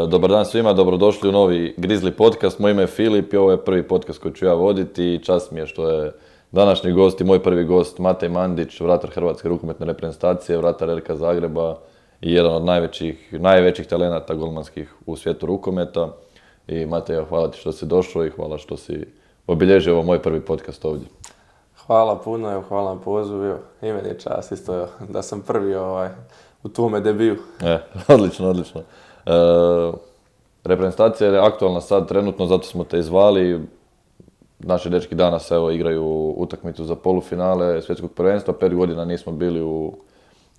Dobar dan svima, dobrodošli u novi Grizzly podcast. Moje ime je Filip i ovo je prvi podcast koji ću ja voditi i čast mi je što je današnji gost i moj prvi gost Matej Mandić, vratar Hrvatske rukometne reprezentacije, vratar RK Zagreba i jedan od najvećih talenata golmanskih u svijetu rukometa. I Matej, hvala ti što si došao i hvala što si obilježio ovo moj prvi podcast ovdje. Hvala puno, hvala na pozivu, i meni je čast isto da sam prvi u tvome debiju. Odlično. Reprezentacija je aktualna sad trenutno, zato smo te izvali. Naši dečki danas igraju utakmicu za polufinale svjetskog prvenstva. 5 godina nismo bili u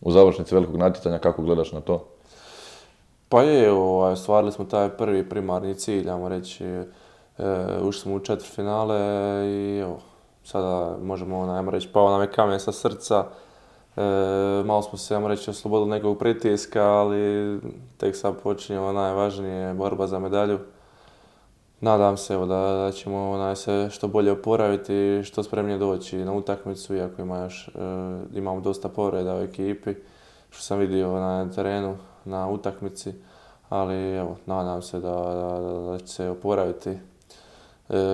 završnici velikog natjecanja. Kako gledaš na to? Pa je, ostvarili smo taj prvi primarni cilj, ajmo reći. Ušli smo u četvrtfinale i sada možemo, ajmo reći, pao nam je kamen sa srca. Malo smo se, ajmo reći, oslobodili nekog pritiska, ali tek sad počinje najvažnije, borba za medalju. Nadam se da ćemo se što bolje oporaviti i što spremnije doći na utakmicu, iako imamo dosta povreda u ekipi, što sam vidio na terenu, na utakmici, ali nadam se da će se oporaviti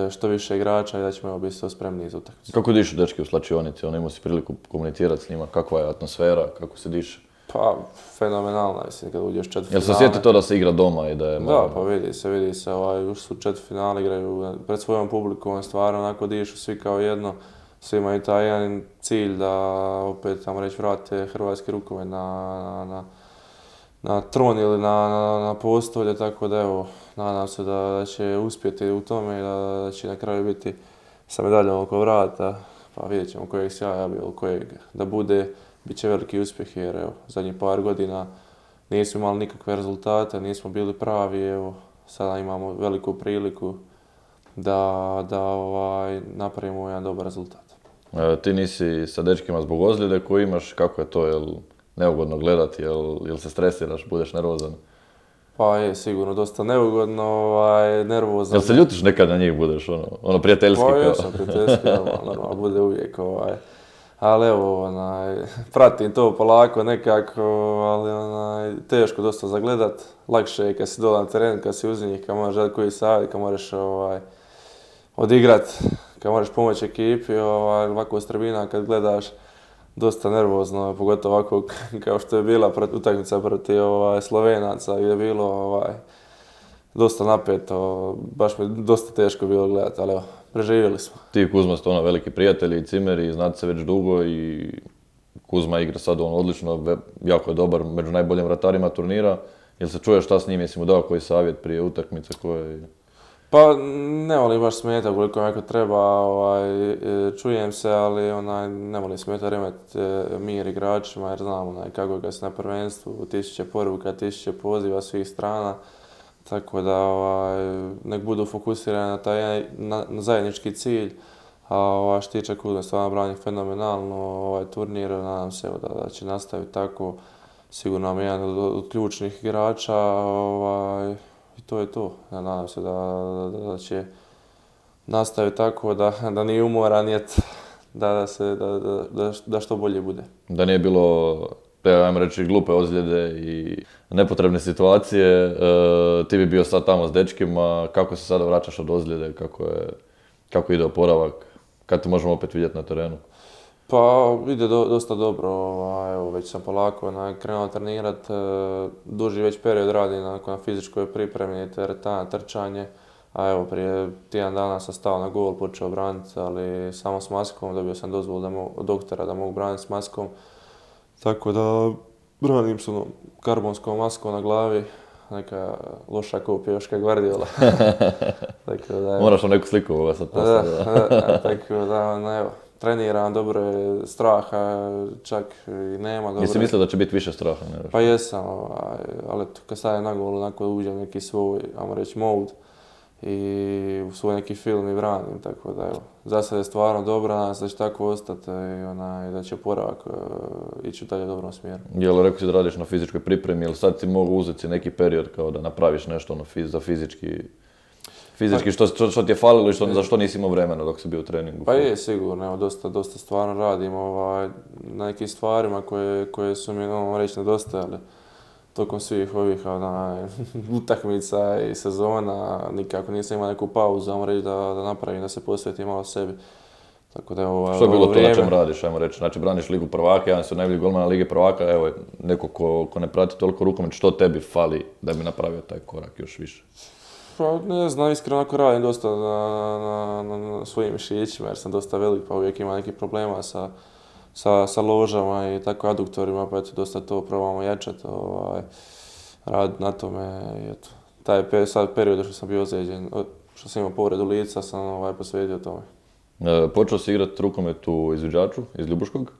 što više igrača i da ćemo biti što spremniji za utakmicu. Kako dišu dečki u slačionici? Imao si priliku komunicirati s njima, kakva je atmosfera, kako se diše? Pa, fenomenalna, mislim, kad uđeš četvrtfinale. Jel se osjeti to da se igra doma i da je malo... Da, pa vidi se, ušli su u četvrtfinale, igraju pred svojom publikom, stvarno onako dišu svi kao jedno. Svi imaju taj jedan cilj da opet, tamo reći, vrate hrvatski rukomet na tron ili na postolje, tako da nadam se da će uspjeti u tome i da će na kraju biti sa medaljom oko vrata. Pa vidjet ćemo kojeg sjaja bilo, kojeg da bude, bit će veliki uspjeh jer zadnjih par godina nismo imali nikakve rezultate, nismo bili pravi, sada imamo veliku priliku da napravimo jedan dobar rezultat. Ti nisi sa dečkima zbog ozljede koju imaš, kako je to, jel neugodno gledati, jel se stresiraš, budeš nervozan? Pa je, sigurno, dosta neugodno, nervozan. Jel se ljutiš nekad na njih, budeš ono prijateljski? Pa jesam, prijateljski, normalno, bude uvijek ali pratim to polako nekako, ali teško dosta zagledat. Lakše je kad si dole na terenu, kad si uz njih, kad možeš dati koji savjet, kad možeš odigrat, kad možeš pomoći ekipi, ovako s tribina kad gledaš, dosta nervozno, pogotovo ovako kao što je bila utakmica protiv Slovenaca, gdje je bilo dosta napeto, baš mi dosta teško bilo gledati, ali preživjeli smo. Ti i Kuzma ste veliki prijatelji i cimeri, znate se već dugo i Kuzma igra sad odlično, jako je dobar, među najboljim vratarima turnira. Jel se čuješ šta s njim, jesi mu dao koji savjet prije utakmice koje... Pa ne volim baš smetati koliko mi treba, čujem se, ali ne volim smetati remet mir igračima jer znam kako ga se na prvenstvu, tisuće poruka, tisuće poziva svih strana. Tako da nek budu fokusirani na taj na zajednički cilj. A što tiče Kuzme, stvarno brani fenomenalno turnir, nadam se da će nastaviti tako. Sigurno nam je jedan od ključnih igrača i to je to. Nadam se da će nastaviti tako, da nije umoran, da što bolje bude. Da nije bilo, ajmo reći, glupe ozljede i nepotrebne situacije, ti bi bio sad tamo s dečkima, kako se sada vraćaš od ozljede, kako ide oporavak, kad te možemo opet vidjeti na terenu? Pa ide dosta dobro, već sam polako krenuo trenirat, duži već period radim na fizičkoj pripremi, teretana, trčanje, a prije tjedan dana sam stao na gol, počeo braniti, ali samo s maskom, dobio sam dozvolu od doktora da mogu braniti s maskom, tako da branim s karbonskom maskom na glavi, neka loša kopija još kak Guardiola. Moraš neku sliku ovoga sad postaviti. Tako da, treniram, dobro je, straha čak i nema. Jesi mislio da će biti više straha? Ne? Pa jesam, ali kad stavim na gol, onako uđem neki svoj, ajmo reći, mode i u svoj neki film i branim, tako da za sad je stvarno dobro, nadam se da će tako ostati i da će oporavak ići u dalje dobrom smjeru. Jel rekao si da radiš na fizičkoj pripremi, jel sad ti mogu uzeti neki period kao da napraviš nešto za fizički, što ti je falilo i za što nisi imao vremena dok si bio u treningu? Pa je, sigurno, dosta stvarno radim na nekim stvarima koje su mi, reći, nedostajale. tokom svih ovih utakmica i sezona nikako nisam imao neku pauzu, ajmo reći da napravim, da se posvetim malo sebi. Tako da je Što je bilo ovo to na vrijeme. čem radiš, ajmo reći? Znači, braniš Ligu prvaka, jedan si od najboljih golmana Lige prvaka, evo, neko ko ne prati toliko rukomet, što tebi fali da bi napravio taj korak još više? Pa ne znam, iskreno ako radim dosta na svojim mišićima jer sam dosta velik pa uvijek ima nekih problema sa ložama i tako aduktorima pa eto dosta to probamo jačati, raditi na tome i eto. Taj sad period što sam bio ozlijeđen, što sam imao povredu lica sam posvetio tome. Počeo si igrati rukomet u Izviđaču iz Ljubuškog.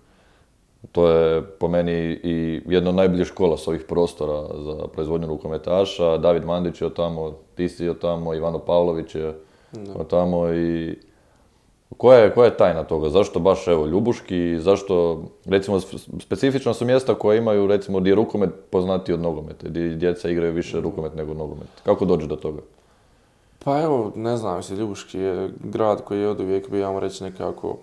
To je po meni i jedna od najboljih škola s ovih prostora za proizvodnju rukometaša. David Mandić je od tamo, ti si od tamo, Ivano Pavlović je od tamo i koja je tajna toga? Zašto baš evo Ljubuški? Zašto, recimo, specifična su mjesta koja imaju, recimo, gdje je rukomet poznatiji od nogometa, gdje djeca igraju više rukomet nego nogomet. Kako dođe do toga? Pa evo, ne znam, mislim, Ljubuški je grad koji je oduvijek bio, ajmo reći, nekako,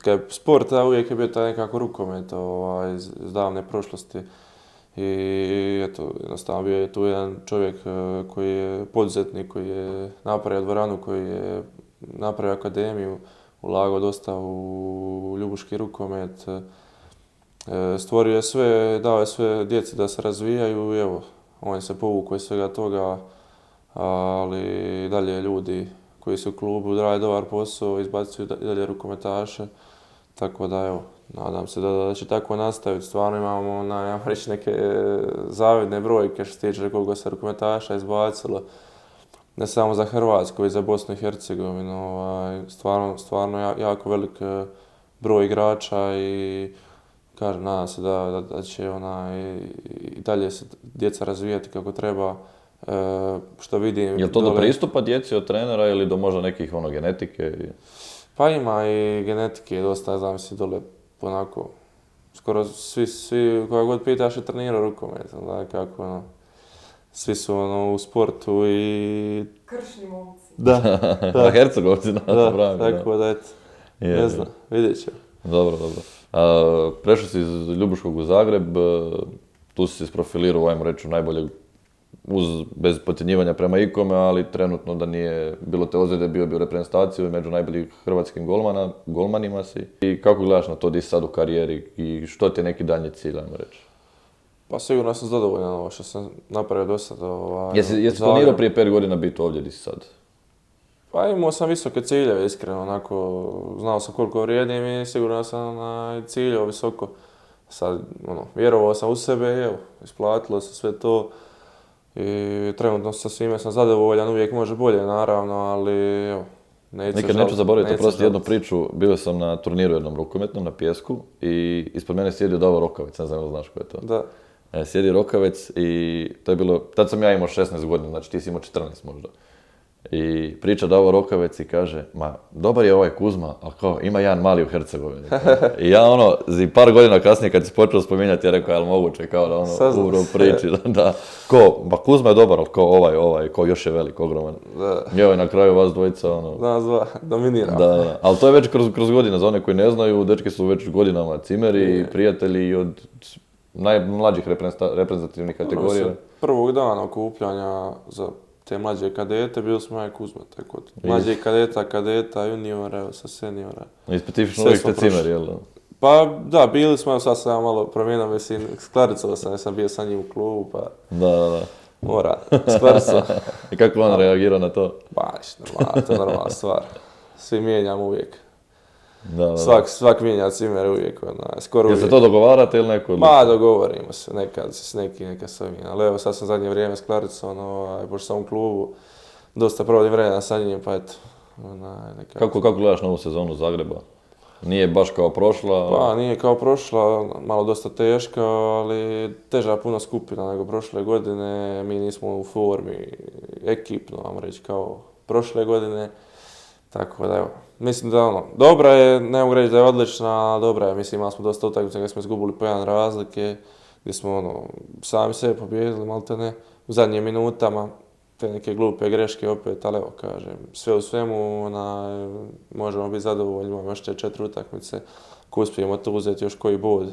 kad je sport, uvijek je bio taj nekako rukomet iz davne prošlosti. I eto, jednostavno bio je tu jedan čovjek koji je poduzetnik, koji je napravio dvoranu, koji je napravio akademiju, ulagao dosta u ljubuški rukomet, stvorio je sve, dao je sve djeci da se razvijaju i evo, on je se povukao iz svega toga, ali dalje ljudi koji su u klubu rade dobar posao, izbacuju dalje rukometaše, tako da evo, nadam se da će tako nastaviti. Stvarno imamo, ja reći, neke zavidne brojke što se tiče koliko se rukometaša izbacilo. Ne samo za Hrvatsku, već za Bosnu i Hercegovinu. Stvarno jako velik broj igrača i kažem, nadam se da će i dalje se djeca razvijati kako treba. Što vidim... Je li to do pristupa djeci od trenera ili do možda nekih genetike? Pa ima i genetike dosta, znam si dole onako, skoro svi koga god pitaš je trenirao rukomet, kako svi su u sportu i... Kršni momci. Da, Hercegovci, pravi. Tako da eto, ne znam, vidjet ćemo. Dobro. Prešao si iz Ljubuškog u Zagreb, tu si se isprofilirao, ajmo reći, najbolje bez podcjenjivanja prema ikome, ali trenutno da nije bilo te ozljede, bio bi u reprezentaciji među najboljih hrvatskim golmanima si. I kako gledaš na to di si sad u karijeri i što ti je neki daljnji cilj, ajmo reći? Pa sigurno sam zadovoljan ovo što sam napravio do sada. Jesi planirao prije 5 godina biti ovdje di si sad? Pa imao sam visoke ciljeve, iskreno, onako, znao sam koliko vrijedim i sigurno sam ciljao visoko. Sad, vjerovao sam u sebe i evo, isplatilo se sve to. I trenutno sa svime sam zadovoljan, uvijek može bolje naravno, ali evo, Nikad neću zaboraviti, oprosti jednu priču, bio sam na turniru jednom rukometnom na pijesku i ispod mene sjedio Davor Rokavec, ne znam znaš ko je to. Da. Sjedi Rokavec i to je bilo, tad sam ja imao 16 godina, znači ti si imao 14 možda. I priča Davor Rokavec i kaže, ma dobar je ovaj Kuzma, ali kao ima jedan mali u Hercegovini. I ja par godina kasnije kad si počeo spominjati, ja rekao, jel moguće, kao da uvro priči, da. Ma Kuzma je dobar, ali kao ovaj, kao još je velik, ogroman. I evo na kraju vas dvojica, dominira. Da, ali to je već kroz godine, za one koji ne znaju, dečki su već godinama cimeri, prijatelji od najmlađih reprezentativnih kategorija. Prvog dana okupljanja za te mlađe kadete, bili smo ja Kuzma, tako da. Mlađe kadeta, juniora, sa seniora. I specifično uvijek ste cimeri, jel da? Pa da, bili smo, sad sam malo promijenio, mislim, sklaricao sam, jer sam bio sa njim u klubu, pa... Da. Mora, sklaricao. I kako on reagirao na to? Pa, normalno, to je normalna stvar. Svi mijenjamo uvijek. Da. Svak mijenja cimere uvijek, skoro uvijek. Jel se to dogovarate ili neko? Ma, dogovorimo se, nekad s neki, nekad s ovim. Ali evo, sad sam zadnje vrijeme s Klaricom, pošto sam u klubu, dosta provodim vremena sa njim, pa eto. Kako gledaš novu sezonu Zagreba? Nije baš kao prošla? Pa, nije kao prošla, malo dosta teška, ali teža puno skupina nego prošle godine. Mi nismo u formi ekipno, vam reći, kao prošle godine. Tako da evo, mislim da dobra je, ne mogu reći da je odlična, ali dobra je, mislim imali smo dosta utakmica gdje smo izgubili po jedan razlike, gdje smo sami sebe pobijedili maltene u zadnjim minutama, te neke glupe greške opet, ali evo kažem, sve u svemu možemo biti zadovoljni, imamo još te 4 utakmice, ako uspijemo tu uzeti još koji bod,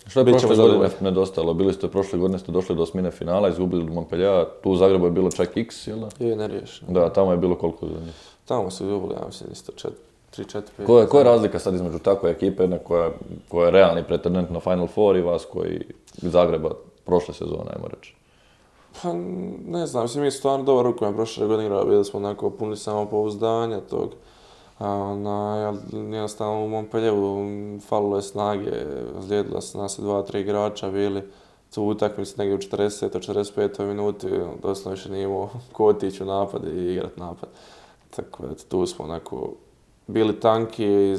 Što je bit ćemo prošle godine zadovoljni. nedostajalo? Prošle godine ste došli do osmine finala, izgubili od Montpellier, tu u Zagrebu je bilo čak X, jel da? Je neriješeno. Da, tamo je bilo koliko za njih. Tamo su izgubili, ja mislim, isto 3-4-5. Koja je razlika sad između takve ekipe, jedna koja je realni pretendent na Final Four i vas koji iz Zagreba prošle sezone, ajmo reći? Pa ne znam, mislim, mi stvarno dobar rukomet prošle godine igrali, bili smo onako puni samopouzdanja tog. Jednostavno u Montpellieru falilo je snage, ozlijedila se nas 2-3 igrača bili. Tu utakmici negdje u 40-45 minuti, doslovno više nije imao ko otići u napad i igrat napad. Tako da tu smo onako bili tanki i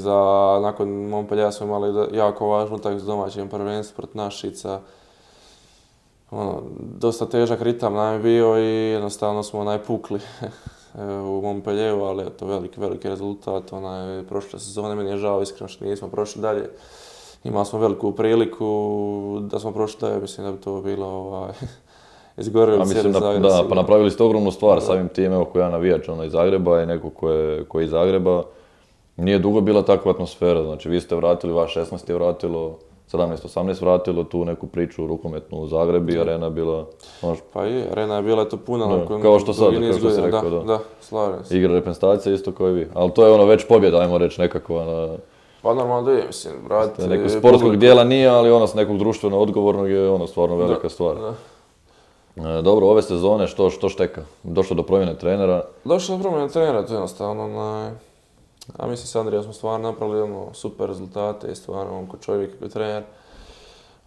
nakon Montpelliera smo imali jako važnu utakmicu s domaćim prvenstvom protiv Našica. Dosta težak ritam nam je bio i jednostavno smo pukli u Montpellieru, ali to veliki rezultat. Prošle sezone meni je žao iskreno što nismo prošli dalje. Imali smo veliku priliku da smo prošli dalje, mislim da bi to bilo izgorili cijeli Zagreb. Da, pa napravili ste ogromnu stvar samim tim, evo ko ja navijač iz Zagreba i neko ko je iz Zagreba. Nije dugo bila takva atmosfera, znači vi ste vratili, vaš 16 je vratilo, 17-18 vratilo tu neku priču rukometnu u Zagrebi, arena je bila... Pa je, arena je bila to puna. Kao što sad, kao što si rekao, da. Slažem se. Igra reprezentacija isto kao i vi, ali to je već pobjeda, ajmo reći nekakva. Pa normalno da je, mislim, vratiti... Nekog sportskog dijela nije, ali s nekog društveno odgovornog je stvarno velika stvar. Da. Dobro, ove sezone što šteka? Došlo do promjene trenera? Došlo do promjene trenera, to je jednostavno a mislim s Andrijom smo stvarno napravili super rezultate i stvarno ko čovjek i trener.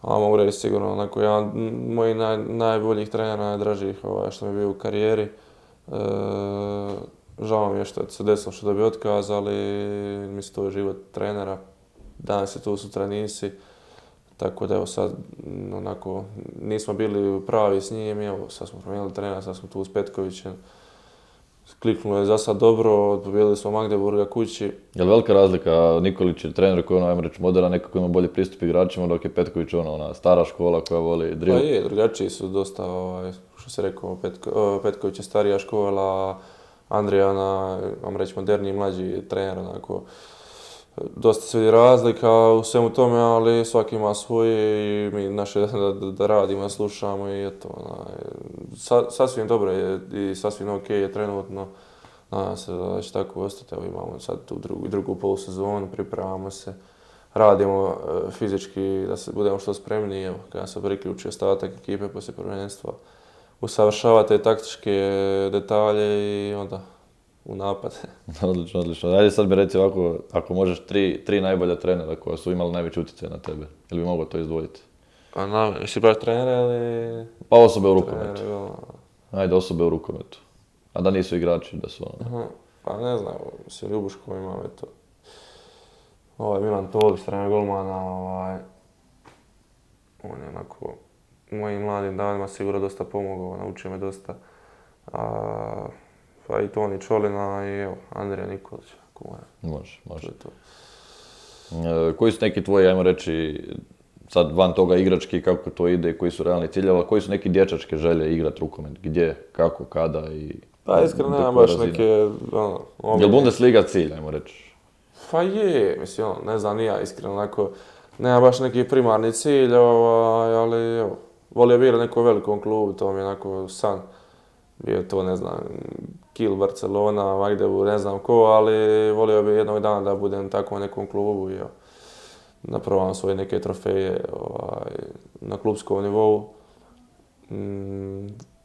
A mogu reći sigurno jedan mojih najboljih trenera, najdražih što mi je bio u karijeri. Žao mi je što je se desilo što dobio otkaz, ali mislim to je život trenera. Danas je tu, sutra nisi. Tako da evo sad nismo bili pravi s njim i evo sad smo promijenili trenera, sad smo tu s Petkovićem. Kliknulo je za sad dobro, pobijedili smo Magdeburga kući. Je li velika razlika? Nikolić je trener koji ajmo reći moderan, nekako ima bolji pristup igračima, dok je Petković ona stara škola koja voli drill. Pa je, drugačiji su dosta, što se rekao, Petković je starija škola, Andrijana, vam reći moderniji mlađi trener, dosta se vidi razlika u svemu tome, ali svaki ima svoje i mi naše da radimo, slušamo i eto, sasvim dobro je i sasvim ok je trenutno. Nadam se da će tako ostati, evo imamo sad tu drugu polusezonu, pripremamo se, radimo fizički da se budemo što spremniji, evo, kada se priključi ostatak ekipe poslije prvenstva, usavršavate taktičke detalje i onda u napad. Odlično. Ajde sad mi reci ovako, ako možeš tri najbolja trenera koja su imali najveći utjecaj na tebe, ili bi mogao to izdvojiti? Jesi baš trenera ili... Pa osobe u rukometu. Ajde, osobe u rukometu. A da nisu igrači, da su Pa ne znam, mislim Ljubuško imam, eto. Milan Tolić, trener golmana, on je u mojim mladim danima sigurno dosta pomogao, naučio me dosta. Pa i Toni Čolina i evo, Andrija Nikolić. Može. Koji su neki tvoji, ajmo reći, sad van toga igrački, kako to ide i koji su realni ciljevi, koji su neki dječačke želje igrat rukomet? Gdje, kako, kada i... Pa iskreno nemam baš neke... Je li Bundesliga cilj, ajmo reći? Pa je, mislim, ne znam ni ja iskreno, nema baš neki primarni cilj, ali evo, volio bi igrati nekom velikom klubu, to mi je san. Bio to, ne znam, Kiel, Barcelona, Magdeburg, ne znam ko, ali volio bi jednog dana da budem tako u nekom klubu i da probam svoje neke trofeje na klubskom nivou.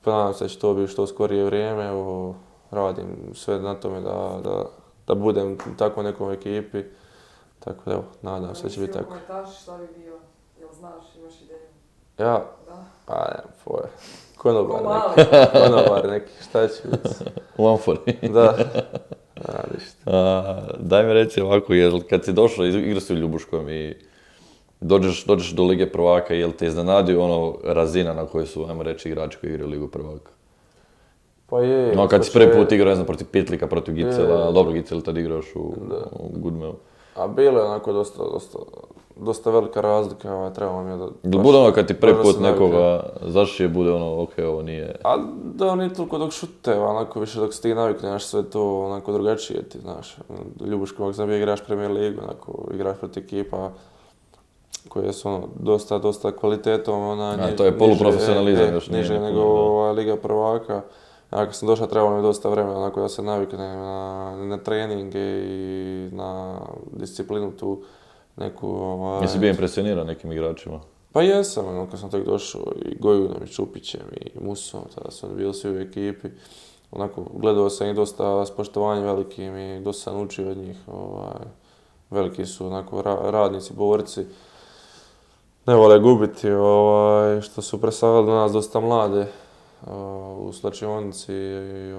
Nadam se da će to biti što skorije vrijeme, radim sve na tome da budem tako u nekom ekipi. Tako da evo, nadam se da će biti tako. Komentaš šta bi bio, jel znaš, imaš ideju? Ja? Da. Pa ne, konobar neki, šta će biti? U amfori. Da. Daj mi reci ovako, kad si došao, igrao si u Ljubuškom i dođeš do Lige prvaka, jel te iznenadio razina na kojoj su, ajmo reći, igrači koji igraju Ligu prvaka? Pa je. Kad si prvi put igrao, ne znam, protiv Pitlika, protiv Gicela, dobro Gicel tad igraš u Goodmeu. A bilo je dosta velika razlika, trebalo mi je da... Jel bude kad ti prvi put nekoga zašije, bude ok, ovo nije... A da nije toliko dok šute, više dok se ti navikneš sve to drugačije ti, znaš. Ljubuško, ako sam bio igraš Premier ligu, igraš protiv ekipa koje su ono, dosta kvalitetom, to je poluprofesionalizam još nije niže nego Liga prvaka. Ja kad sam došao trebalo mi dosta vremena onako da se naviknem na treninge i na disciplinu tu neku. Jesi bio impresioniran nekim igračima? Pa jesam, ono, kad sam tek došao i Gojunom i Čupićem i Musom, tada su oni bili svi u ekipi. Onako, gledao sam ih dosta s poštovanjem velikim i dosta sam učio od njih. Veliki su onako radnici, borci. Ne vole gubiti, što su predstavljali do nas dosta mlade u slačionici i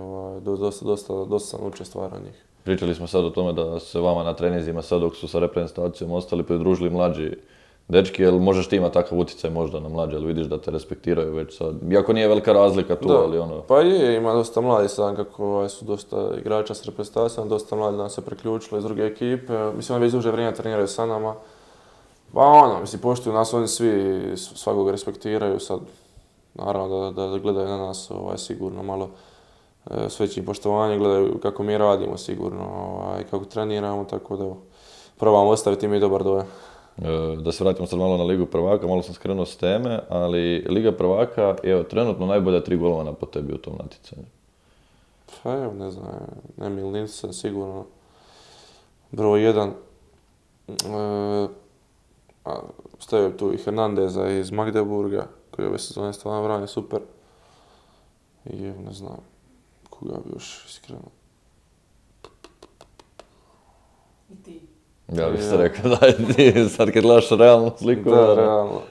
dosta sam učio stvari od njih. Pričali smo sad o tome da se vama na treninzima sad dok su sa reprezentacijom ostali pridružili mlađi dečki, jel možeš ti imati takav utjecaj možda na mlađe, jel vidiš da te respektiraju već sad, iako nije velika razlika tu, ali ono... Pa ima dosta mladi sad, kako su dosta igrača s reprezentacijom, dosta mladi nam se priključilo iz druge ekipe, mislim da već duže vrijeme treniraju sa nama. Pa poštuju nas, oni svi svakog respektiraju sad, naravno da gledaju na nas sigurno malo s većim poštovanjem, gledaju kako mi radimo sigurno i kako treniramo, tako da probamo ostaviti mi dobar dojam. Da se vratimo sad malo na Ligu prvaka, malo sam skrenuo s teme, ali Liga prvaka je trenutno najbolja 3 golmana po tebi u tom natjecanju. Pa evo, ne znam, Emil Nilsen sigurno broj 1. Stavio tu i Hernandeza iz Magdeburga, koji ove sezone stvarno brani super. I ne znam, koga bi još iskreno. I ti. Ja bih se rekao da ti sad kad gledaš realnu sliku. Da, realno.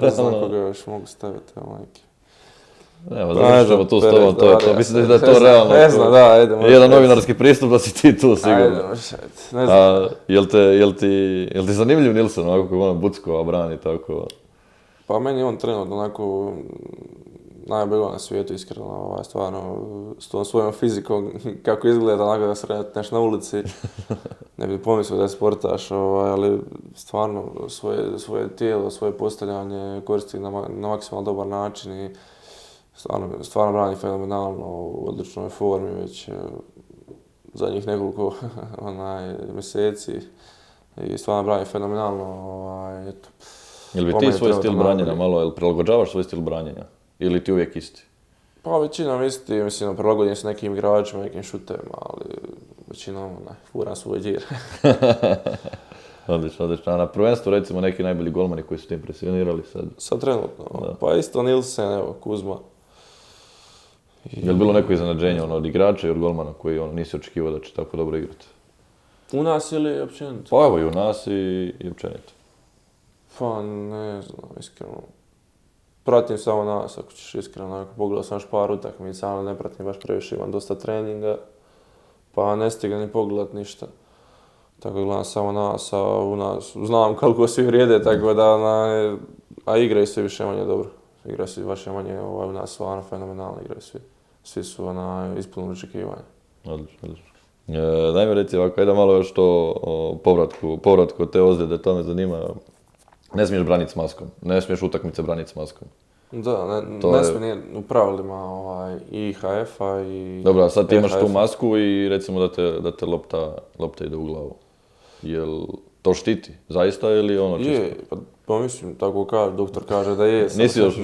Ne znam koga još mogu staviti, majke. Evo, završamo tu s tobom, to je to. Mislim da je to realno. Ne znam, da, ajde. Jedan novinarski pristup da si ti tu sigurno. Ajde, ne znam. Jel ti zanimljiv Nilsen, ovako kako ono Buckova brani, tako? Pa meni je on trenutno onako najbolji na svijetu, iskreno, stvarno, s tom svojom fizikom, kako izgleda, onako da se retneš na ulici. Ne bih pomislio da je sportaš, ali stvarno svoje tijelo, svoje postavljanje koristi na maksimalno dobar način i stvarno brani fenomenalno, u odličnoj formi već zadnjih nekoliko mjeseci i stvarno brani fenomenalno. Eto. Jel bi ti svoj stil branjenja malo, jel prilagođavaš svoj stil branjenja? Ili ti uvijek isti? Pa većinom isti, mislim, prilagođen s nekim igračima, nekim šuterima, ali većinom furam svoj džir. Odlično. A na prvenstvu recimo neki najbolji golmani koji su te impresionirali sad? Sad trenutno, pa isto Nilsen, evo, Kuzma. Je li bilo neko iznenađenje od igrača i od golmana koji nisi očekivao da će tako dobro igrati? U nas ili općenito? Pa evo i u nas i općenito. Pa ne znam, iskreno. Pratim samo nas, ako ćeš iskreno, pogledao sam još par utakmica, ali ne pratim baš previše, imam dosta treninga, pa ne stigam ni pogledat ništa. Tako gledam samo nas, a u nas znam koliko svi vrijede, tako da, a igraju svi više manje dobro. Igraju svi više manje, u nas stvarno fenomenalno igraju svi. Svi su ispunili očekivanja. Odlično. Daj mi reci ovako, ajde malo još to o povratku te ozljede, to me zanima. Ne smiješ braniti s maskom, ne smiješ utakmice braniti s maskom. Da, ne smije u pravilima i IHF-a i... Dobro, a sad ti imaš tu masku i recimo da te lopta ide u glavu. Jel to štiti, zaista ili ono čisto? Je, pa mislim, tako kaže, doktor kaže da je. Nisi još?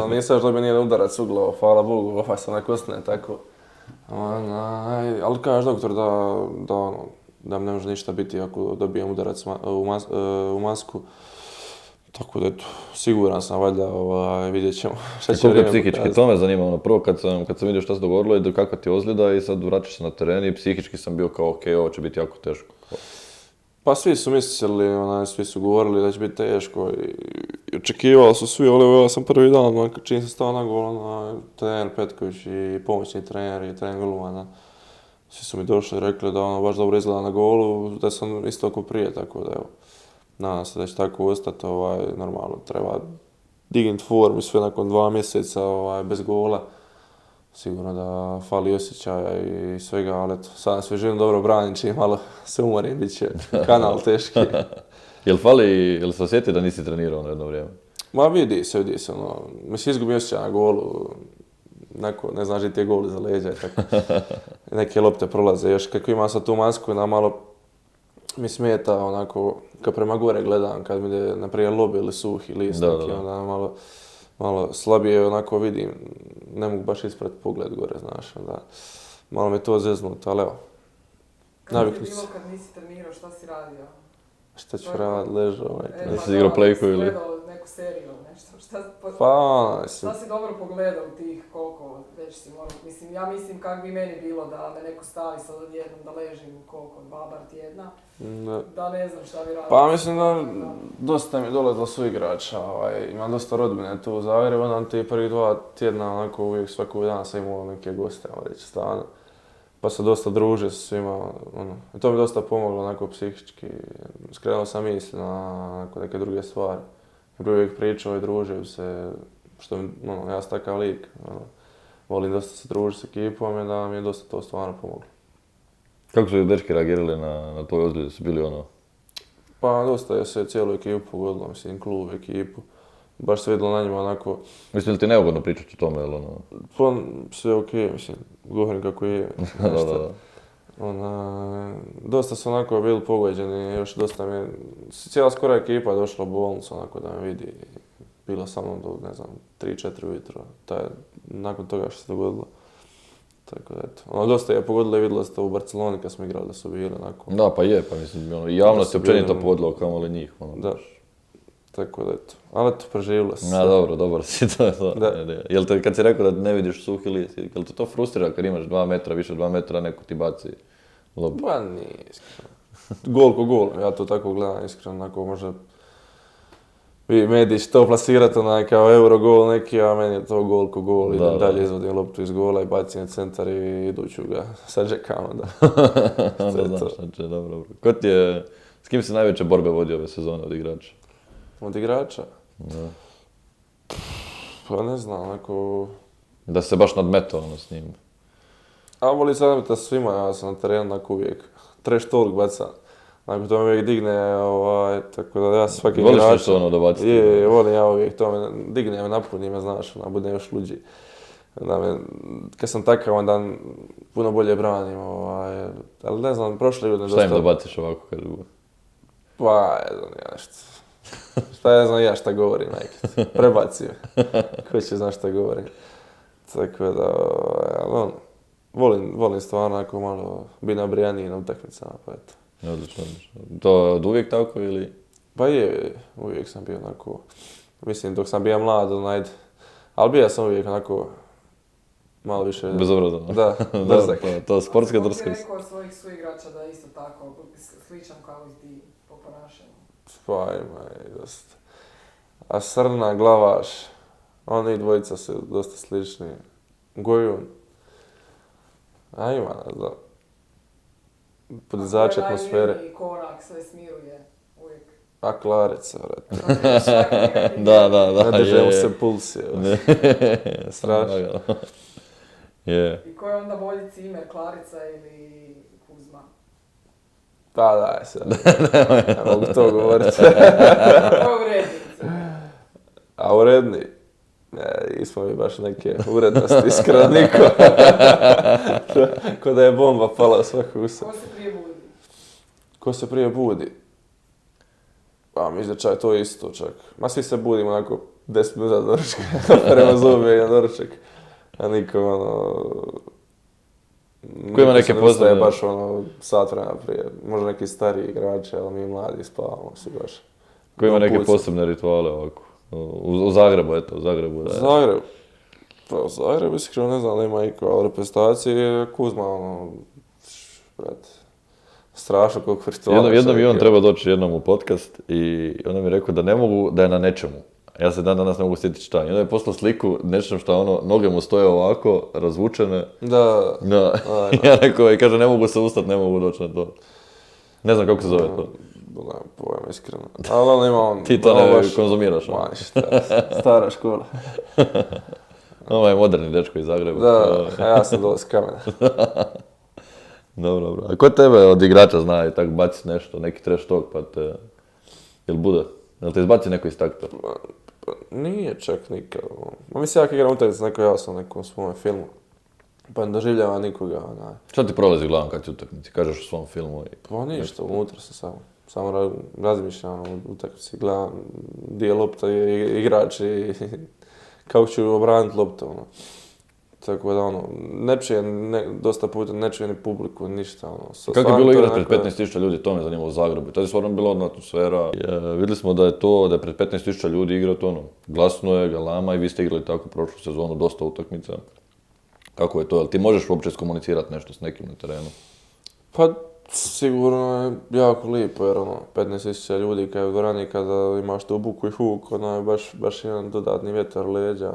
Nisam još dobio nijedan udarac u glavu, hvala Bogu, sam na kostne, tako. Ali kaže doktor da mi ne može ništa biti ako dobijem udarac u masku. Tako da, eto, siguran sam, valjda, vidjet ćemo šta će vrijeme pokazati. Psihički, to me zanima, prvo kad sam vidio šta se dogodilo i kakva ti je ozljeda i sad vraćaš se na teren i psihički sam bio kao ok, ovo će biti jako teško. Pa svi su mislili, svi su govorili da će biti teško i očekivali su svi, ali ja sam prvi dan, čim sam stao na gol, trener Petković i pomoćni trener i trener golmana, svi su mi došli i rekli da baš dobro izgleda na golu, da sam isto ako prije, tako da evo. Nadam se da će tako ostati, normalno treba dignuti formu sve nakon 2 mjeseca bez gola. Sigurno da fali osjećaja i svega, ali eto, sad sve želim dobro branim, čim malo se umorim, bit će kanal teški. Jel se osjeti da nisi trenirao na jedno vrijeme? Ma vidi se, mislim izgubim osjećaj na golu, ne znaš di ti je gol iza leđa i tako. Neke lopte prolaze, još kako ima sad tu masku na malo mi smeta onako, kad prema gore gledam, kad mi ide, naprimjer, lobi ili suhi listak, Da. i onda malo slabije onako vidim, ne mogu baš ispred pogled gore, znaš, onda malo mi to zeznuto, ali evo, Kako ti je navikli bilo se. kad nisi trenirao, šta si radio? Šta ću radit, ležao, Jesi igrao Playku ili? Gledao neku seriju ili nešto, Pa, mislim, šta si dobro pogledao u tih koliko već si morao, mislim, ja mislim kak bi meni bilo da me neko stavi sad odjednom da ležim koliko, 2 bar tjedna, da ne znam šta bi radio. pa mislim da dosta mi je dolazilo su igrača, imam dosta rodbine tu u Zagrebu, onda ti prvih 2 tjedna onako uvijek svakog dana sam imao neke goste, reći, stvarno. Pa se dosta druže s svima, i to mi dosta pomoglo onako psihički. Skrenuo sam misli na neke druge stvari. Jer uvijek pričao i družio se, što ja sam takav lik. Volim dosta se družiti s ekipom i da mi je dosta to stvarno pomoglo. Kako su dečki reagirali na tvoje ozljede? Su bili ono... Pa dosta je se cijelu ekipu pogodilo, mislim, klub, ekipu. Baš se vidjelo na njima onako... Mislim li ti neugodno pričati o tome, ili ono... Pa sve okej, mislim, govorim kako je. Da. Dosta su onako bili pogođeni, još dosta mi je... Cijela skoro ekipa je došla u bolnicu onako da me vidi. Bila sa mnom do, ne znam, 3-4 ujutro. Nakon toga što se dogodilo. Tako da eto. Dosta je pogodilo i vidjela se to u Barceloni kad smo igrali da su bili onako... Da, pa je, pa mislim, ono, javnost je općenito pogodila kamoli njih, ono. Da. Tako da eto. Ali eto, preživjelo se. Dobro si to. Da. Jel te, kad si rekao da ne vidiš suhi list, jel te to frustrira kad imaš 2 metra, više 2 metra, neko ti baci lobu? Pa nije, iskreno. Gol ko gol, ja to tako gledam, iskreno, onako možda... Vi mediji će to plasirati kao Eurogol neki, a meni je to gol ko gol, idem dalje, izvodim loptu iz gola i bacim na centar i iduću ga sađekam onda. Onda znaš šta će, dobro. Ko ti je, s kim si najveće borbe vodio ove sezone od igrača? Od igrača? Da. Pa ne znam, onako... Da se baš nadmetao ono s njim. A voli se nadmeta svima, ja sam na terenu onako uvijek trash talk bacam. Onako to me uvijek digne, tako da ja svaki igrač... Voliš nešto ono da baciti? Je, volim ja uvijek, to me digne, me napuni me, znaš, budem još luđi. Kad sam takav, onda puno bolje branim, ali ne znam, prošle godine Šta im da baciš ovako kažu? Pa, ne znam ja nešto. Šta znam ja šta govorim, majke. Prebacio. Ko će zna šta govorim. Tako da, volim stvarno ako malo bi nabrijaniji na utakmicama, pa eto. Odlično. To je od uvijek tako ili? Pa je, uvijek sam bio onako, mislim dok sam bio mlad, ali bio sam uvijek onako malo više... Bezobrazno. Da, drzak. To je sportska drskost. Kako ti rekao od svojih suigrača da je isto tako, sličan kao i ti po ponašanju? Pa ima i dosta. A Srna, Glavaš, oni dvojica su dosta slični. Gojun. A ima, ne znam. Podizač atmosfere. Najljubimiji korak, sve smiruje, uvijek. A Klarica, vrati. Da, Ne drže mu se pulsi. Strašno. Je. I ko je onda bolji cimer, Klarica ili Kuzma? Pa daj se. Ne mogu to govoriti. Ko je urednik? A uredni? Nismo mi baš neke urednosti, iskreno niko. Ko da je bomba pala svako usa. Ko se prije budi? Ko se prije budi? Pa mislim da to je isto čak. Ma svi se budimo onako 10 minuta do doručka, prema zube i na doručak. A niko Ko ima neke posebne? Baš sat vremena prije. Možda neki stariji igrači, ali mi mladi spavamo svi baš. Ko ima neke posebne rituale ovako? U Zagrebu, eto, u Zagrebu. Da je. Zagreb? Pa u Zagrebu iskreno ne znam da ima iko, ali reprezentacije Kuzma, brate, strašno koliko rituala. Jednom i on treba doći jednom u podcast i onda mi je rekao da ne mogu, da je na nečemu. Ja se dan danas ne mogu sjetiti šta. I onda je poslao sliku nečem šta noge mu stoje ovako, razvučene. Da. Ja rekao i kaže ne mogu se ustati, ne mogu doći na to. Ne znam kako se zove to. Nemam pojma, iskreno. Ali ima on... Ti to ne konzumiraš. Ma ništa, stara škola. Ovo je moderni dečko iz Zagreba. Da, a ja sam dole s kamena. Dobro. A ko tebe od igrača zna i tako baci nešto, neki trash talk pa te... Jel bude? Jel te izbaci neko iz takta? Pa nije čak nikad. Ma mislim, ja igram utakmicu neko ja sam u nekom svome filmu. Pa ne doživljava nikoga, onaj. Šta ti prolazi glavom kad ti utakmici? Kažeš u svom filmu i... Pa ništa, unutra se samo. Samo razmišljam o utakmici, gledam gdje je lopta i igrač i kako ću obraniti loptu, ono. Tako da, ono, dosta puta ne čuje ni publiku, ništa, ono. Kako je bilo igrati pred 15.000 ljudi, to me zanimalo u Zagrebu. Tada je stvarno bila odna atmosfera. Vidjeli smo da je pred 15.000 ljudi igrati, ono, glasno je, galama i vi ste igrali tako prošlu sezonu, dosta utakmica. Kako je to? Jel ti možeš uopće skomunicirati nešto s nekim na terenu? Pa, sigurno je jako lijepo, jer 15.000 ljudi kad je u dvorani, kada imaš tu buku i huk, baš jedan dodatni vjetar leđa,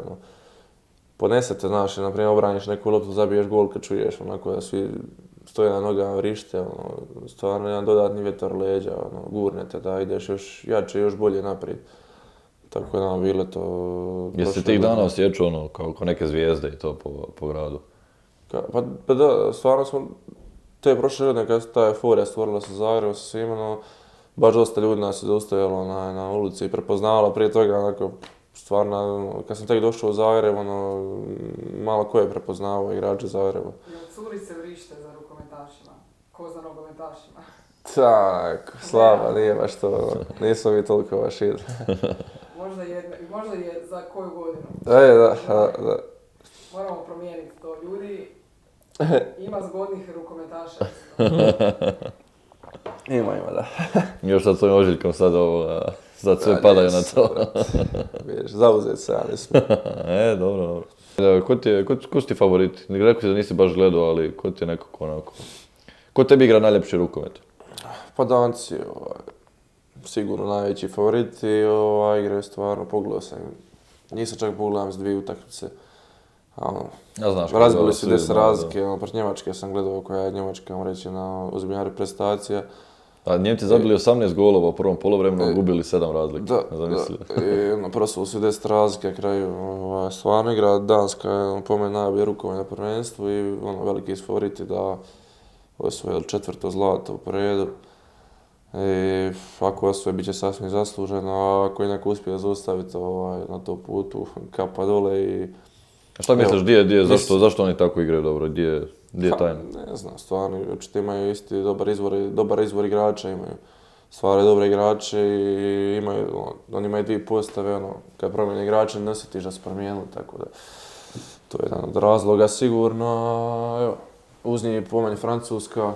ponesete, znaš, naprimjer obraniš neku loptu, zabiješ gol kad čuješ, onako da svi stoje na nogama, vrište, stvarno jedan dodatni vjetar leđa, gurnete da ideš još jače, još bolje naprijed. Tako da bile to... Jesi tih dana osjećao kao neke zvijezde i to po gradu? Pa da, stvarno smo te prošle godine kad ta euforija stvorila se Zagreba sa svima, baš dosta ljudi nas je zaustavilo na ulici i prepoznavalo prije toga, onako, stvarno, kad sam tek došao u Zagreb, malo ko je prepoznavao igrače Zagreba. Jel curice vrište za rukometašima? Ko za nogometašima? Tak, slaba, nije baš to, nismo mi toliko baš ide. Možda je za koju godinu. Da. Moramo promijeniti to, ljudi. Ima zgodnih rukometaša. Ima, da. Još sad svojim ožiljkom sad sve padaju na to. Vidiš, zauzet se, ali smo. Dobro. Ko su ti favoriti? Rekao si da nisi baš gledao, ali ko ti je nekako onako... Ko tebi igra najljepši rukomet? Pa Danci, sigurno najveći favoriti, igraju stvarno, pogledao sam. Nisam čak pogledao s 2 utakmice. Razbili su 10 razlike, protiv Njemačke sam gledao koja je Njemačka, reći, na ozbiljna reprezentacija. A Njemci zabili 18 golova u prvom polovremenu, gubili 7 razlike. Da. Prosvali su 10 razlike na kraju. Stvarno igra Danska je po meni najbolje rukomet na prvenstvu i veliki su favoriti da osvoje 4. zlato po redu. I ako osvoje, bit će sasvim zasluženo, a ako je neko uspije zaustaviti na tom putu, kapa dole i... A šta misliš, zašto oni tako igraju dobro, gdje je tajna? Ne znam, stvarno, očito imaju isti dobar izvor igrača, imaju stvarno dobre igrače i oni imaju 2 postave, kad promijene igrače ne osjetiš da se promijenili, tako da to je jedan od razloga sigurno, evo, uz njih po meni Francuska.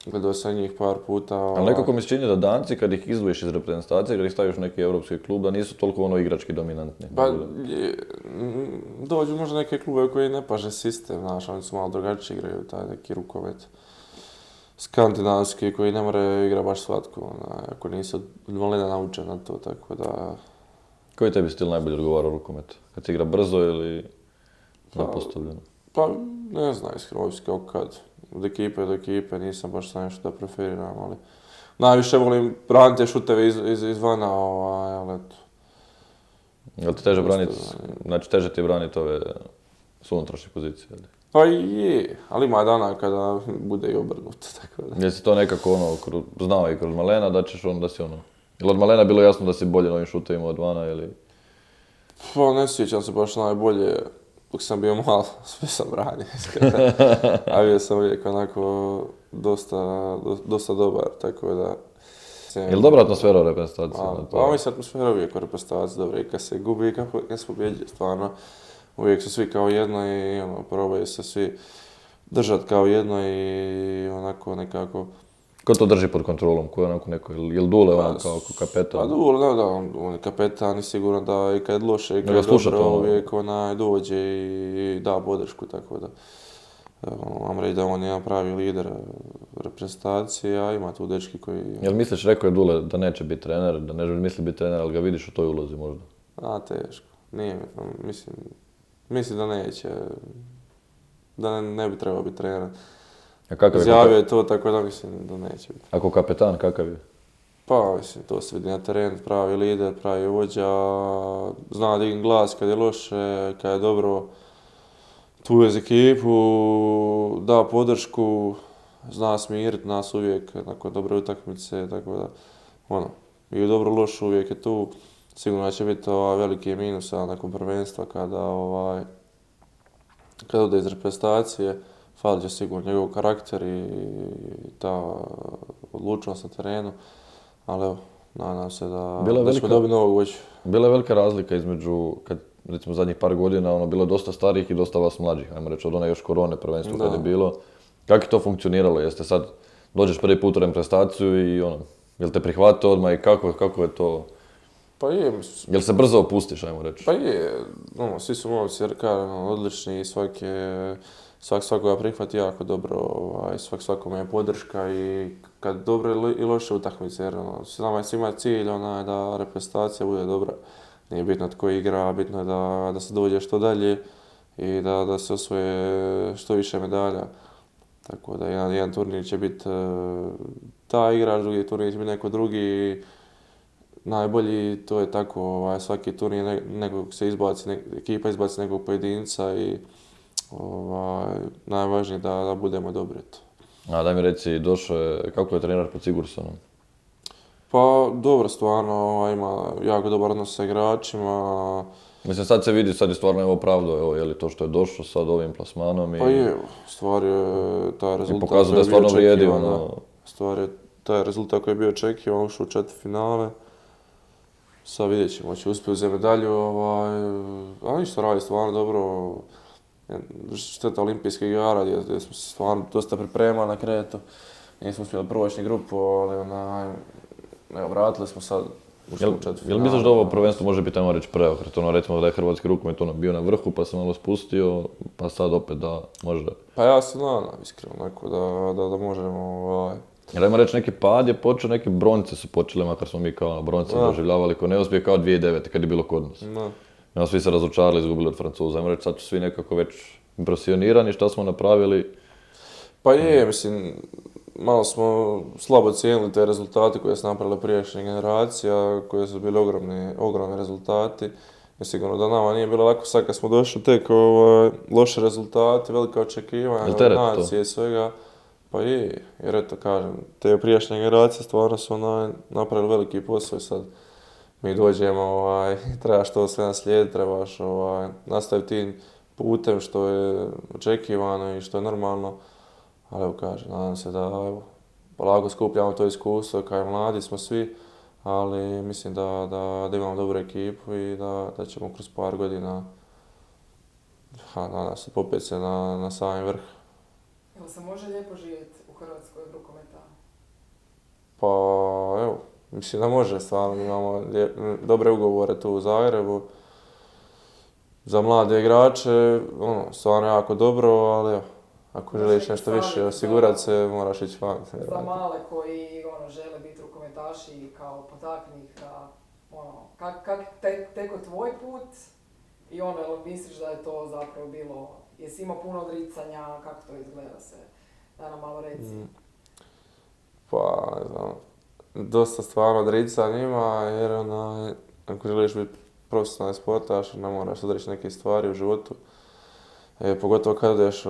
Gledao sam njih par puta. Ali nekako mi se čini da Danci, kad ih izdvojiš iz reprezentacije, kad ih staviš u neki europski klub, da nisu toliko igrački dominantni. Pa, dođu možda neke klube koji ne paže sistem, znaš, oni su malo drugačiji, igraju taj neki rukomet skandinavski koji ne more igra baš svatko, ako nisu od malena naučen na to, tako da... Koji tebi stil najbolje odgovara rukomet? Kad se igra brzo ili zapostavljeno? Pa, ne znam, iskreno, ovisi kako kad. Od ekipe do ekipe, nisam baš sam nešto da preferiram, ali najviše volim braniti šuteve izvana, ali eto. Jel ti teže braniti, znači teže ti je braniti ove s unutrašnje pozicije, ili? Pa je, ali ima dana kada bude i obrnuto, tako da. Jesi to nekako znao i kroz malena da ćeš da si Jel od malena bilo jasno da si bolje na ovim šutevima od vana, ili? Pa ne sjećam se baš najbolje. Dok sam bio malo, sve sam branio, a bio sam uvijek onako dosta dobar, tako da... Je li dobra atmosfera u reprezentaciji? Pa mislim, atmosfera uvijek u reprezentaciji dobra i kad se gubi i kad se pobjeđuje, stvarno. Uvijek su svi kao jedno i probaju se svi držati kao jedno i onako nekako... Ko to drži pod kontrolom? Ko je onako neko, je li Dule kao kapetan? Pa Dule, da, on je kapetan i sigurno da i kad je loše i kad je dobro, uvijek dođe i da podršku, tako da. Vam reći da on je jedan pravi lider reprezentacije, a ima tu dečki koji... Jel misliš, rekao je Dule da neće biti trener, da ne misli biti trener, ali ga vidiš u toj ulozi možda? Teško. Nije, mislim da neće, da ne bi trebao biti trener. Izjavio je to, tako da mislim da neće biti. Ako kapetan, kakav je? Pa, mislim, to se vidi na terenu, pravi lider, pravi vođa, zna digni glas kad je loše, kad je dobro, tu je za ekipu, da podršku, zna smiriti nas uvijek nakon dobre utakmice, tako da, i u dobro lošu uvijek je tu. Sigurno će biti veliki minus nakon prvenstva kada kad ode iz reprezentacije, falit će sigurno njegov karakter i ta odlučnost na terenu, ali evo, nadam se da ćemo dobiti novog vođu. Bila je velika razlika između, kad recimo zadnjih par godina, bilo je dosta starijih i dosta vas mlađih, ajmo reći, od one još korone prvenstvo kad je bilo. Kako je to funkcioniralo? Jeste sad, dođeš prvi put u reprezentaciju i jel te prihvate odmah i kako je to? Pa je, jel se brzo opustiš, ajmo reći? Pa je, svi su momci odlični i svakoga prihvati jako dobro, svakome je podrška i kad dobre i loše utakmice, jer nama je svima cilj da reprezentacija bude dobra. Nije bitno tko igra, bitno je da se dođe što dalje i da se osvoje što više medalja. Tako da jedan turnir će biti taj igrač, drugi turnir će biti neko drugi. Najbolji, to je tako, svaki turnir nekog se izbaci, ekipa izbaci nekog pojedinca i najvažnije da budemo dobri. A daj mi reci, došao je, kako je trener pod Sigurdsonom? Pa dobro, stvarno, ima jako dobar odnos sa igračima. Mislim, sad se vidi, sad je stvarno opravdao, je li to što je došao sad ovim plasmanom i... Pa je, stvar je taj rezultat i pokazao da je stvarno vrijedi, Stvar je taj rezultat koji je bio očekivan, ušao u četvrtfinale. Sad vidjet ćemo, će uspjeti uzeti medalju, ali ništa radi stvarno dobro. Šteta olimpijskih igara gdje smo se stvarno dosta pripremali na kretu. Nismo uspjeli proći ni grupu, ali vratili smo sad u četvrtfinale. Jel misliš da ovo prvenstvo može biti, ajmo reći, preokret? Recimo da je hrvatski rukomet bio na vrhu pa se malo spustio, pa sad opet da može... Pa ja se nadam, iskreno, da možemo... Jer ajmo reći, neki pad je počeo, neke bronce su počele, makar smo mi kao bronce doživljavali kao neuspjeh, kao 2009. kad je bilo kod nas. Svi se razočarali, izgubili od Francuza. Ajmo reći, sad su svi nekako već impresionirani šta smo napravili. Pa je, mislim, malo smo slabo cijenili te rezultate koje su napravile prijašnje generacija, koje su bili ogromni rezultati. I sigurno da nama nije bilo lako sad kad smo došli tek loše rezultate, velika očekivanja, nacije i svega. Pa je, jer eto kažem, te prijašnje generacije stvarno su napravili veliki posao i sad mi dođemo, trebaš to sve naslijediti, trebaš nastaviti tim putem što je očekivano i što je normalno. Ali evo kažem, nadam se da polako skupljamo to iskustvo, kao i mladi smo svi, ali mislim da imamo dobru ekipu i da ćemo kroz par godina nadam se popeti se na sami vrh. Jel se može lijepo živjeti u Hrvatskoj od rukometa? Pa evo, mislim da može stvarno, imamo dobre ugovore tu u Zagrebu. Za mlade igrače, stvarno jako dobro, ali ako želiš nešto više osigurati se, moraš ići van. Za male koji žele biti rukometaši kao potakni ih da, kak teko tvoj put i misliš da je to zapravo bilo, jesi imao puno odricanja, kako to izgleda se, da nam malo reci. Pa, ne znam, dosta stvarno odricanja ima jer ako želiš biti profesionalni sportaš, ne moraš odreći neke stvari u životu. Pogotovo kad odeš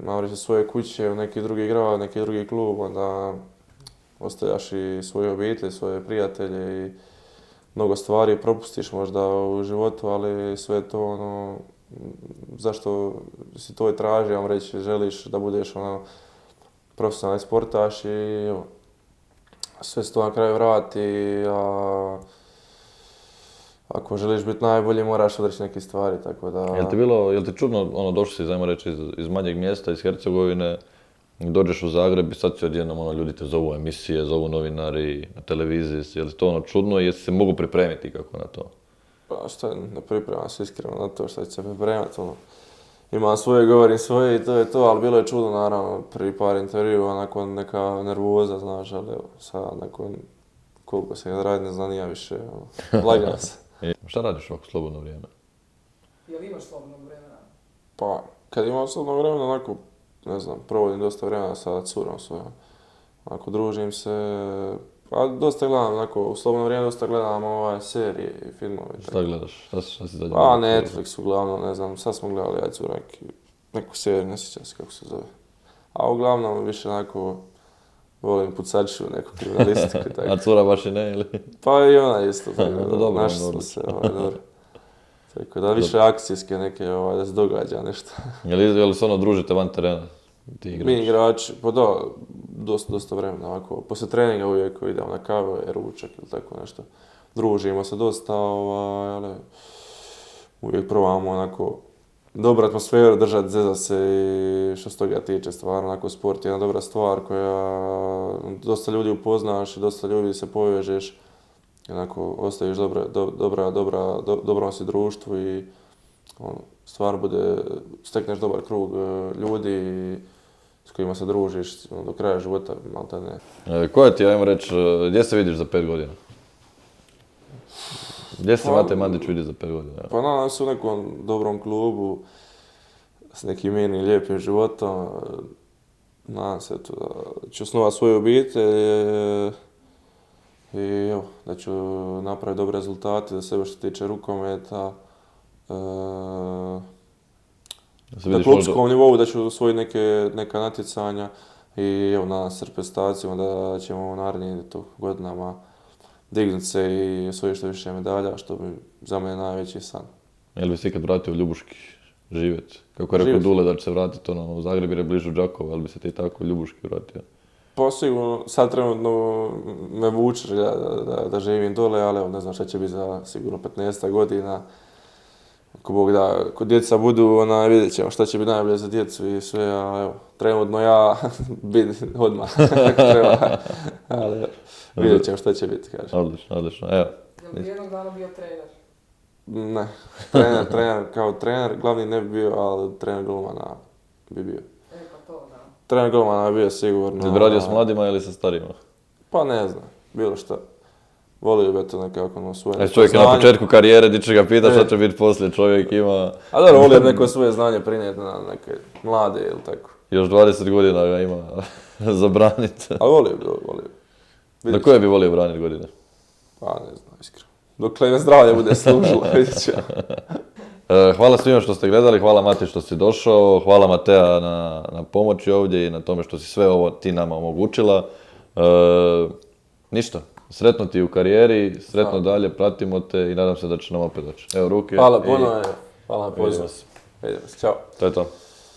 na svoje kuće, u neki drugi grad, neki drugi klub, onda ostavljaš i svoju obitelj, svoje prijatelje i mnogo stvari propustiš možda u životu, ali sve to zašto si to i traži, vam reći, želiš da budeš profesionalni sportaš i sve se to na kraju vrati, a ako želiš biti najbolji, moraš odreći neke stvari, tako da... Jel ti čudno, došli si, zajmo reći, iz manjeg mjesta, iz Hercegovine, dođeš u Zagreb i sad si odjednom, ljudi te zovu emisije, zovu novinari na televiziji, je li to čudno i jesi se mogu pripremiti kako na to? Pa šta, ne pripremam se iskreno na to što će se pripremati, imam svoje, govorim svoje i to je to, ali bilo je čudno, naravno, prvi par intervjua, nakon neka nervoza, znaš, ali evo, sad, nakon koliko se radi, ne znam, nije više, lagam se. Šta radiš ovako slobodno vrijeme? Jel imaš slobodnog vremena? Pa, kad imam slobodno vremena, onako, ne znam, provodim dosta vremena sa curom svojom. Onako, družim se, pa dosta gledam, onako, u slobodno vrijeme dosta gledam serije i filmove. Šta gledaš? Šta si zadnje? Pa, Netflix uglavnom, ne znam, sad smo gledali, ja cura neku seriju, ne sjećam se kako se zove. A uglavnom, više onako, volim pucaču, neku kriminalistiku i tako. A cura baš i ne, ili? Pa i ona isto, tako dobro, našli smo se, dobro. Tako da više akcijske neke, da se događa nešto. Je li se ono družite van terena? Ti Mi igrači? igrači, pa da, dosta vremena ovako. Poslije treninga uvijek idemo na kavu, ručak ili tako nešto. Družimo se dosta, ali uvijek probamo onako dobru atmosferu držati, zezat se i što se toga tiče, stvarno onako sport je jedna dobra stvar koja dosta ljudi upoznaš i dosta ljudi se povežeš. Onako, ostaviš dobro si društvu i stvarno stekneš dobar krug ljudi s kojima se družiš do kraja života, malta ne. Koja ti, ajmo reći, gdje se vidiš za 5 godina? Gdje se Mate Mandić vidi za 5 godina? Pa nadam se u nekom dobrom klubu s nekim mirnim, lijepim životom. Nadam se da ću osnovati svoju obitelj i evo, da ću napraviti dobre rezultate za sebe što se tiče rukometa. Na klubskom nivou da ću osvojiti neka natjecanja i evo, nadam se reprezentacijama da ćemo u narednim godinama dignuti se i osvojiti što više medalja, što bi za mene najveći san. Jel bi se ikad vratio u Ljubuški živjeti? Kako je rekao Dule da će se vratiti u Zagreb jer je blizu Đakova, jel bi se ti tako u Ljubuški vratio? Pa sigurno, sad trenutno me vuče da živim dole, ali evo, ne znam šta će biti za sigurno 15 godina. Ako Bog da, kod djeca budu, vidjet ćemo šta će biti najbolje za djecu i sve, a evo, trenutno ja biti odmah ako treba, ali vidjet ćemo šta će biti, kažem. Odlično, evo. Jel bi jednog dana bio trener? Ne, kao trener, glavni ne bi bio, ali trener golmana bi bio. Pa to da. Trener golmana bi bio sigurno. Jel bi radio s mladima ili sa starima? Pa ne znam, bilo šta. Volio bi to nekako svoje čovjek je na početku karijere, di će ga pita šta će biti poslije, čovjek ima... A dobro, volio bi neko svoje znanje prinijeti na neke mlade ili tako. Još 20 godina ga ima za braniti. Ali volio bi. Na koje bi volio braniti godine? Pa ne znam, iskreno. Dokle me zdravlje bude služilo, vidjet ću. Hvala svima što ste gledali, hvala Mati što si došao, hvala Matea na pomoći ovdje i na tome što si sve ovo ti nama omogućila. Ništa, sretno ti u karijeri, sretno dalje, pratimo te i nadam se da će nam opet doći. Evo ruke. Hvala puno, hvala na pozivu. Vidimo se. Vidimo se, čao. To je to.